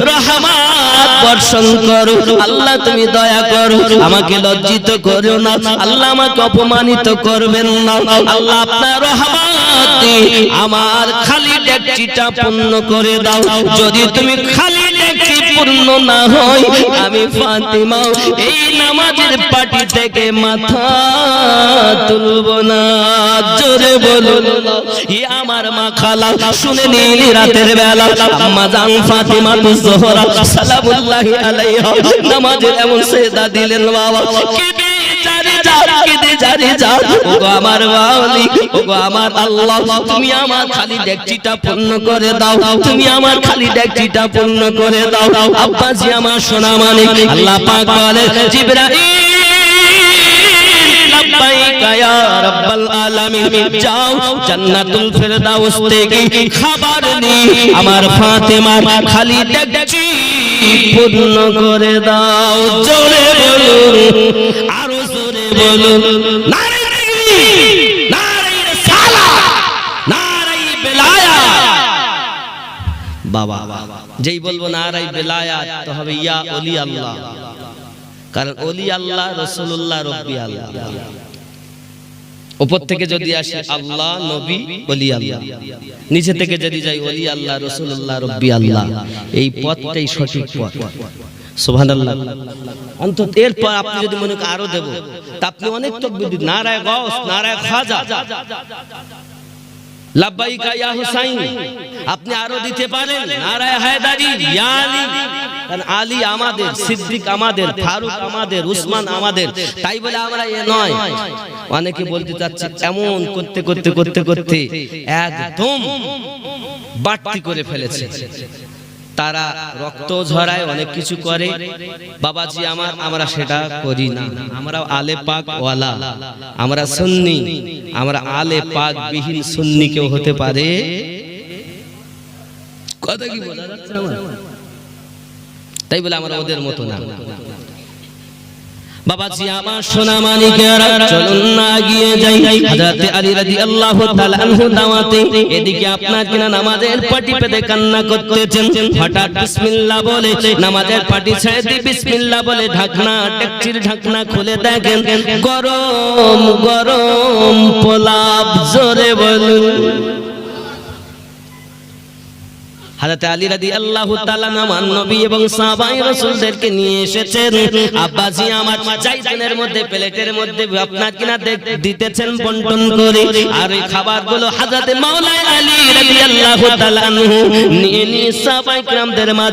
রহমত বর্ষণ করো, আল্লাহ তুমি দয়া করো, আমাকে লজ্জিত করো না, আল্লাহ আমাকে অপমানিত করবেন না, আল্লাহ আপনার রহমতে আমার খালি ডেকচিটা পূর্ণ করে দাও। যদি তুমি খালি ডেকচি পূর্ণ না হয়, আমি ফাতিমা এই নামাজের পাটি থেকে মাথা তুলব না। জোরে বলুন ই আমার মা খালা, শুনে নিন রাতের বেলা আম্মা জান ফাতিমা তুজহরা সালামুল্লাহি আলাইহা নামাজের এমন সেজদা দিলেন, বাবা কেঁদে জারে যা, ওগো আমার ওয়ালি, ওগো আমার আল্লাহ, তুমি আমার খালি ডেকচিটা পূর্ণ করে দাও, তুমি আমার খালি ডেকচিটা পূর্ণ করে দাও। আব্বাজি আমার সোনা মানিক, আল্লাহ পাক বলে জিবরাইল লাব্বাইকা ইয়া রাব্বাল আলামিন, যাও জান্নাতুল ফেরদাউস থেকে খাবার নিয়ে আমার ফাতেমার খালি ডেকচি পূর্ণ করে দাও। জোরে বলুন, আরো জোরে বলুন, নারে তাকবীর, নারে রিসালাত, নারে বেলায়াত। বাবা যেই বলবো নারে বেলায়াত তো হবে ইয়া ওলি আল্লাহ, কারণ ওলি আল্লাহ রাসূলুল্লাহ রব্বি আল্লাহ। উপর থেকে যদি আসে আল্লাহ নবী ওলি আল্লাহ, নিচে থেকে যদি যাই ওলি আল্লাহ রাসূলুল্লাহ রব্বি আল্লাহ, এই পথটাই সঠিক পথ। সুবহানাল্লাহ। অন্তত এরপর আপনি যদি মনে করেন আরো দেব, তা আপনি অনেক তাকবীর দিন, নারায়ে গাউস, নারায়ে খাজা, লাব্বাইকা ইয়া হুসাইন, আপনি আরো দিতে পারেন, নারায়ে হায়দারি, ইয়া আলী, কারণ আলী আমাদের, সিদ্দিক আমাদের, ফারুক আমাদের, উসমান আমাদের। তাই বলে আমরা এ নয়, অনেকে বলতে চাচ্ছে এমন করতে করতে করতে করতে একদম বাড়তি করে ফেলেছে, তারা রক্ত ঝরায়, অনেক কিছু করে। বাবাজি আমার, আমরা সেটা করি না, আমরা আলে পাক ওয়ালা, আমরা সুন্নি, আমরা আলে পাক বিহীন সুন্নি কেউ হতে পারে? কথা কি বোঝা যাচ্ছে আমার? তাই বলে আমরা ওদের মতো না। বাবাজি আমার সোনা মানিকেরা, চলুন না এগিয়ে যাই। হযরত আলী রাদিয়াল্লাহু তাআলা আনহু দাওয়াতে এদিকে আপনার কিনা নামাজের পাটি পেতে কান্না করতেছেন, হঠাৎ বিসমিল্লাহ বলে নামাজের পাটি ছেড়ে দিয়ে বিসমিল্লাহ বলে ঢাকনা, ডেকচির ঢাকনা খুলে দেখেন গরম গরম পোলাপ। জোরে বলুন। হযরত আলী রাদিয়াল্লাহু তাআলা আমার নবী এবং সাহাবায়ে রাসূলদেরকে নিয়ে এসেছেন। আব্বাজি আমার জাইতুনের মধ্যে, প্লেটের মধ্যে আপনার কিনা দিতেছেন বন্টন করে, আর এই খাবারগুলো হযরত মাওলানা আলী রাদিয়াল্লাহু তাআলা আনহু নিয়ে নিয়ে সাহাবায়ে কিরামদের মাঝে